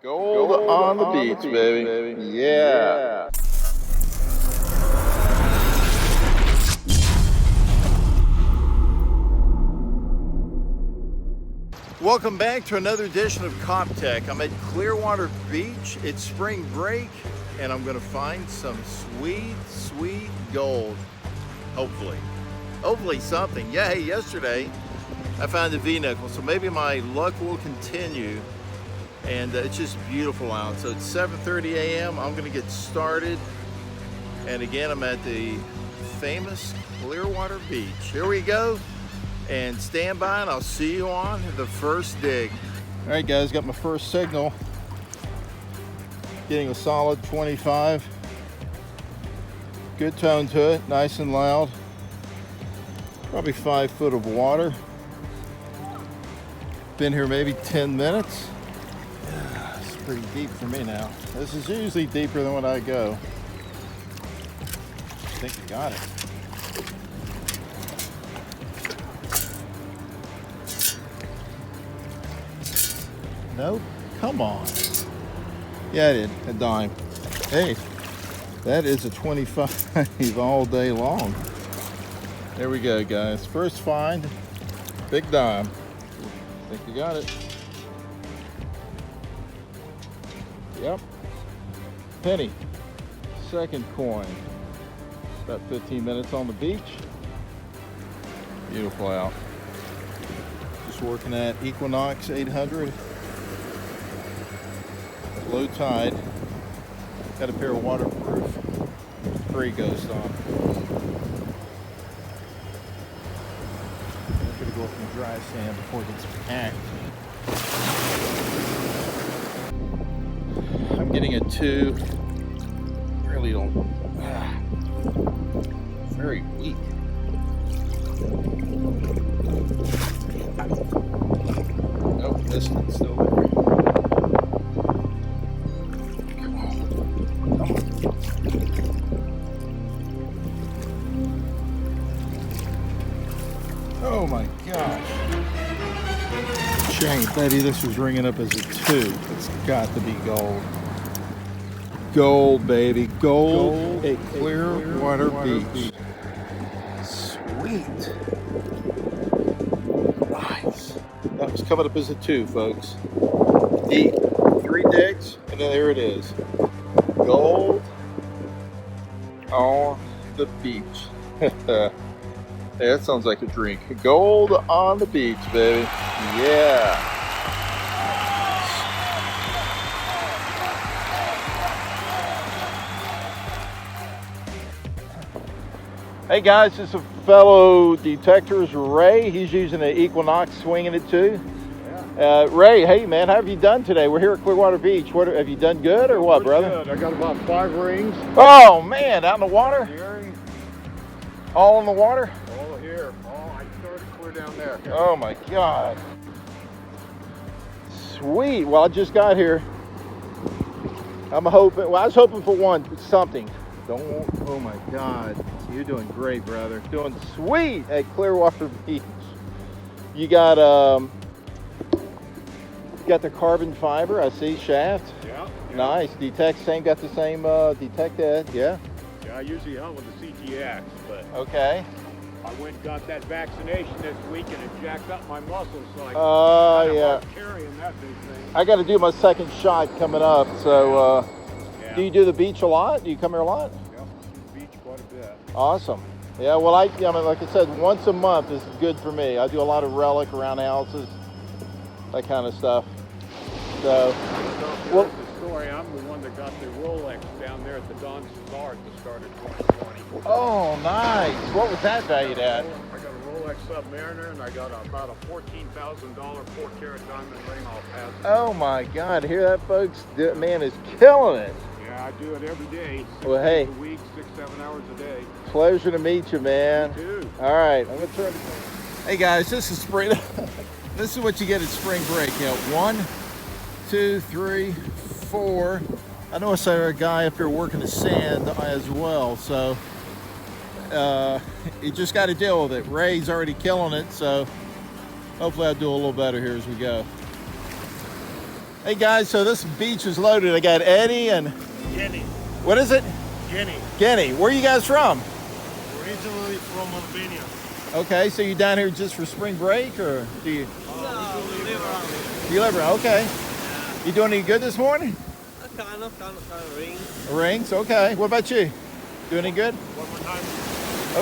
Gold on the beach, baby. Yeah. Welcome back to another edition of COPTECH. I'm at Clearwater Beach. It's spring break, and I'm going to find some sweet gold. Hopefully something. Yeah, hey, yesterday I found a V-nickel, so maybe my luck will continue. And it's just beautiful out. So it's 7:30 a.m. I'm gonna get started. And again, I'm at the famous Clearwater Beach. Here we go. And stand by and I'll see you on the first dig. All right guys, got my first signal. Getting a solid 25. Good tone to it, nice and loud. Probably 5 foot of water. Been here maybe 10 minutes. It's pretty deep for me now. This is usually deeper than when I go. I think I got it. Nope. Come on. Yeah, I did. A dime. Hey, that is a 25 all day long. There we go, guys. First find, big dime. I think you got it. Yep. Penny. Second coin. About 15 minutes on the beach. Beautiful out. Just working at Equinox 800. Low tide. Got a pair of waterproof spray ghost on. I'm gonna go from dry sand before it gets packed. I'm getting a 2. Really don't. Very weak. Nope, this one's still there. Come on. Oh my gosh. Shame, Betty, this was ringing up as a 2. It's got to be gold. Gold, baby. Gold at Clearwater Beach. Sweet. Nice. That was coming up as a 2, folks. Deep. 3 digs, and then there it is. Gold on the beach. Yeah, that sounds like a drink. Gold on the beach, baby. Yeah. Hey guys, this is a fellow detectorist, Ray. He's using an Equinox, swinging it too. Yeah. Ray, hey man, how have you done today? We're here at Clearwater Beach. What have you done good or what, brother? Good. I got about 5 rings. Oh man, out in the water? Here. All in the water? All here. Oh, I started clear down there. Oh my God. Sweet. Well, I just got here. I was hoping for something. Oh my God. You're doing great, brother. Doing sweet at Clearwater Beach. You got the carbon fiber, I see, shaft. Yeah. Nice. Got the same detect head, yeah? Yeah, I usually hunt with the CTX, but okay. I went and got that vaccination this week and it jacked up my muscles, so yeah. Carrying that big thing. I got to do my second shot coming up, so yeah. Do you do the beach a lot? Do you come here a lot? Yeah, the beach quite a bit. Awesome. Yeah, well, I mean, like I said, once a month is good for me. I do a lot of relic around houses, that kind of stuff. So, well, the story, I'm the one that got the Rolex down there at the Don Cesar at the start of 2020. Oh, nice. What was that valued at? I got a Rolex Submariner and I got about a $14,000 4-carat diamond ring off pass. Oh my God, hear that, folks? The man is killing it. Yeah, I do it every day. 6 well, hey. days a week, 6-7 hours a day. Pleasure to meet you, man. You too. All right, I'm gonna turn it. Hey guys, this is spring. This is what you get at spring break. You know, 1, 2, 3, 4. I know I saw a guy up here working the sand as well, so you just got to deal with it. Ray's already killing it, so hopefully I'll do a little better here as we go. Hey guys, so this beach is loaded. I got Eddie and Jenny. what is it? Jenny. Kenny. Where are you guys from? Originally from Albania. Okay, so you down here just for spring break, or do you? We live around here. You live around? Okay. You doing any good this morning? Kind of ring. Rings. Okay. What about you? Doing any good? One more time.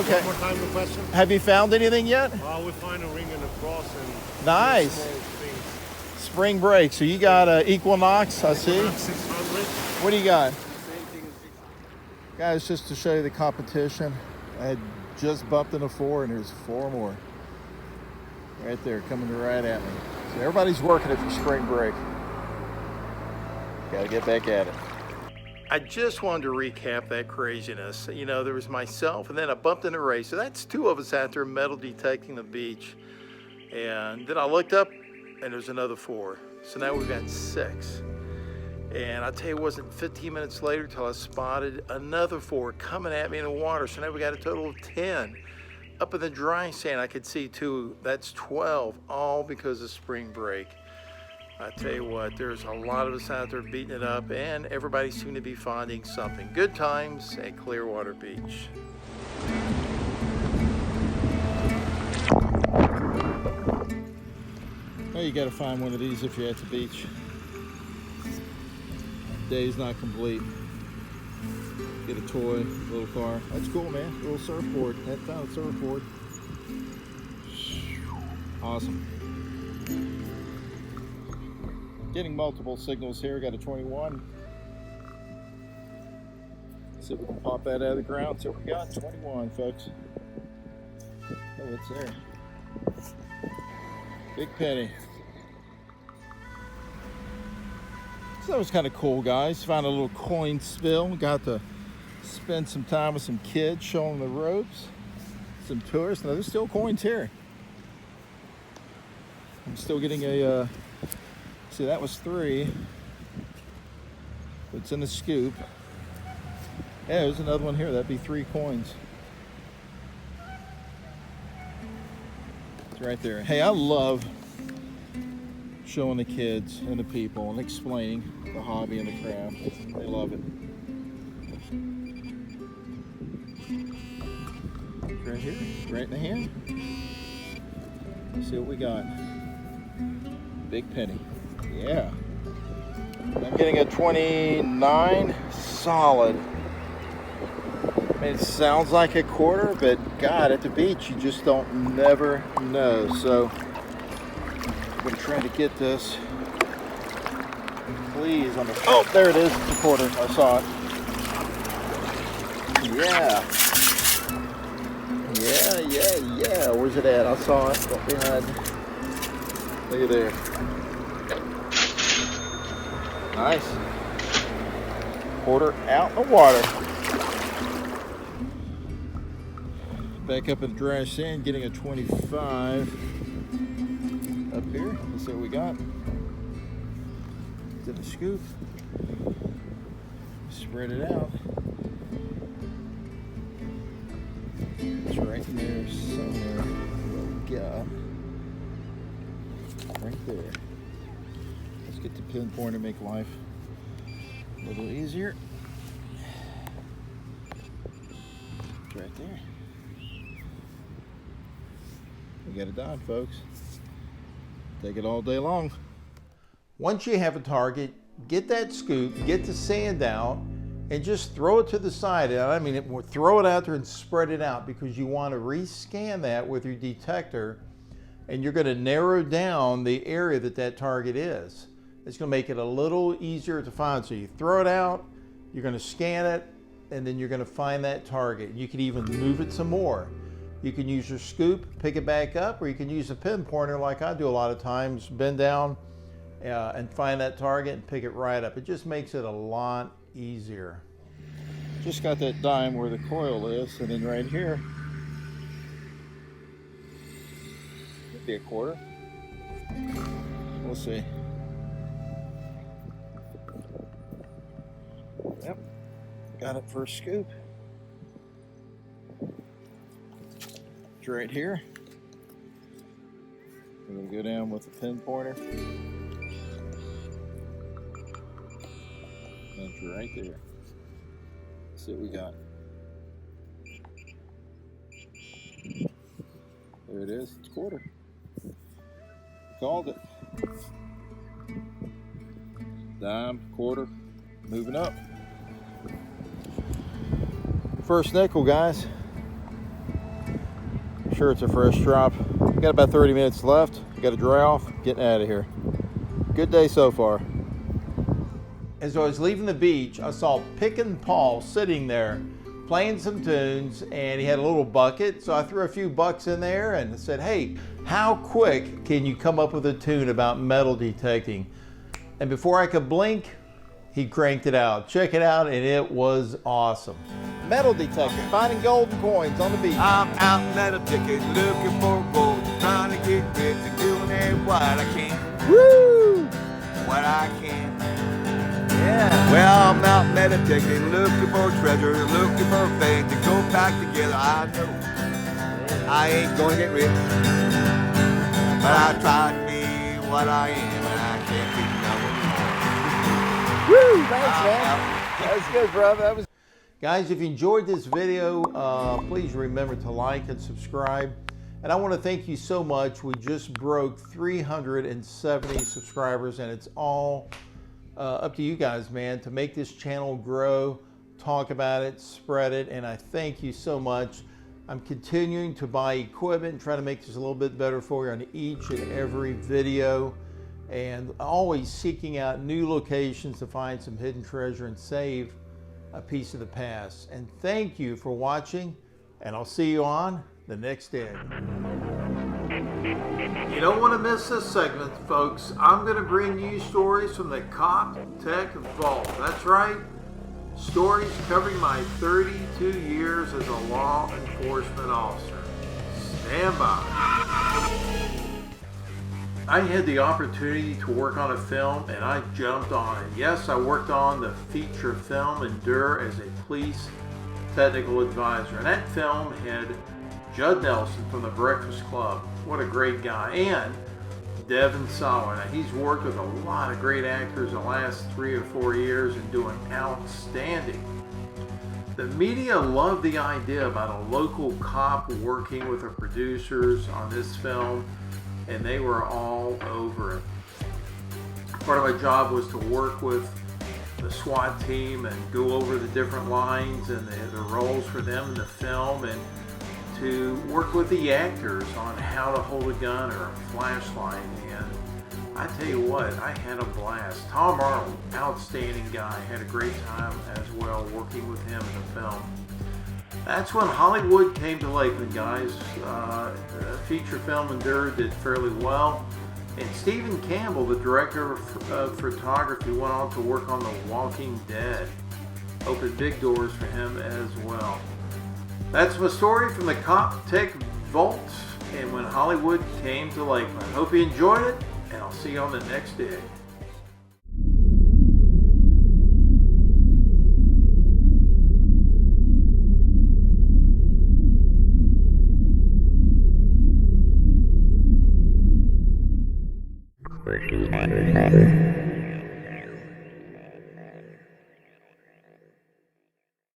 Okay. One more time the question. Have you found anything yet? We find a ring and a cross and Nice. small things. Spring break. So you got Equinox, I see. Around 600. What do you got? Same thing as 600. Guys, just to show you the competition, I had just bumped into 4 and there's 4 more. Right there, coming right at me. So everybody's working it for spring break. Gotta get back at it. I just wanted to recap that craziness. You know, there was myself and then I bumped into Ray. So that's 2 of us out there metal detecting the beach. And then I looked up and there's another 4. So now we've got 6. And I tell you, it wasn't 15 minutes later till I spotted another 4 coming at me in the water. So now we got a total of 10. Up in the dry sand, I could see 2. That's 12, all because of spring break. I tell you what, there's a lot of us out there beating it up, and everybody seemed to be finding something. Good times at Clearwater Beach. Well, you got to find one of these if you're at the beach. Day's not complete. Get a toy, little car. That's cool, man. Little surfboard. That found a surfboard. Awesome. Getting multiple signals here. Got a 21. See if we can pop that out of the ground. So we got 21, folks. Oh, it's there. Big penny. So that was kind of cool, guys. Found a little coin spill. Got to spend some time with some kids showing the ropes. Some tourists. Now there's still coins here. I'm still getting a, see, that was 3. It's in the scoop. Yeah, there's another one here. That'd be 3 coins. It's right there. Hey, I love showing the kids and the people and explaining the hobby and the craft. They love it. Right here, right in the hand. Let's see what we got. Big penny. Yeah. I'm getting a 29 solid. I mean, it sounds like a quarter, but God, at the beach, you just don't never know. So I'm gonna try to get this. Please, on the, oh, there it is, it's a quarter. I saw it. Yeah. Yeah. Where's it at? I saw it. Up behind. Look at there. Nice. Quarter out in the water. Back up in the dry sand, getting a 25 up here. Let's see what we got. It's in the scoop. Spread it out. It's right in there somewhere. What we got? Right there. Let's get the pinpoint and make life a little easier. It's right there. We got it done, folks. Take it all day long. Once you have a target, get that scoop, get the sand out, and just throw it to the side. I mean, throw it out there and spread it out, because you want to rescan that with your detector, and you're going to narrow down the area that target is. It's going to make it a little easier to find. So you throw it out, you're going to scan it, and then you're going to find that target. You can even move it some more. You can use your scoop, pick it back up, or you can use a pinpointer like I do a lot of times, bend down and find that target and pick it right up. It just makes it a lot easier. Just got that dime where the coil is, and then right here, could be a quarter. We'll see. Yep, got it for a scoop. It's right here. We're gonna go down with the pinpointer. treasure right there. Let's see what we got. There it is. It's a quarter. Called it. Dime, quarter, moving up. First nickel, guys. Sure, it's a fresh drop. We got about 30 minutes left. Got to dry off. Getting out of here. Good day so far. As I was leaving the beach, I saw Pickin' Paul sitting there playing some tunes, and he had a little bucket, so I threw a few bucks in there and said, hey, how quick can you come up with a tune about metal detecting? And before I could blink, he cranked it out. Check it out, and it was awesome. Metal detector, finding golden coins on the beach. I'm out metal detecting, looking for gold, trying to get rich and doing it what I can. Woo! What I can. Yeah. Well, I'm out metal detecting, looking for treasure, looking for faith to go back together. I know I ain't gonna get rich, but I try to be what I am, and I can't keep Woo! Thanks, man. That was good, brother. That was. Guys, if you enjoyed this video, please remember to like and subscribe. And I want to thank you so much. We just broke 370 subscribers, and it's all up to you guys, man, to make this channel grow, talk about it, spread it, and I thank you so much. I'm continuing to buy equipment and try to make this a little bit better for you on each and every video, and always seeking out new locations to find some hidden treasure and save a piece of the past. And thank you for watching, and I'll see you on the next day. You don't want to miss this segment, folks. I'm going to bring you stories from the COPTECH Vault. That's right, stories covering my 32 years as a law enforcement officer. Stand by. I had the opportunity to work on a film, and I jumped on it. Yes, I worked on the feature film Endure as a police technical advisor. And that film had Judd Nelson from The Breakfast Club. What a great guy. And Devin Sawa. Now, he's worked with a lot of great actors the last 3 or 4 years and doing outstanding. The media loved the idea about a local cop working with the producers on this film, and they were all over it. Part of my job was to work with the SWAT team and go over the different lines and the roles for them in the film, and to work with the actors on how to hold a gun or a flashlight. And I tell you what, I had a blast. Tom Arnold, outstanding guy, had a great time as well working with him in the film. That's when Hollywood came to Lakeland, guys. The feature film Endure did fairly well. And Stephen Campbell, the director of photography, went on to work on The Walking Dead. Opened big doors for him as well. That's my story from the COPTECH Vault and when Hollywood came to Lakeland. Hope you enjoyed it, and I'll see you on the next day.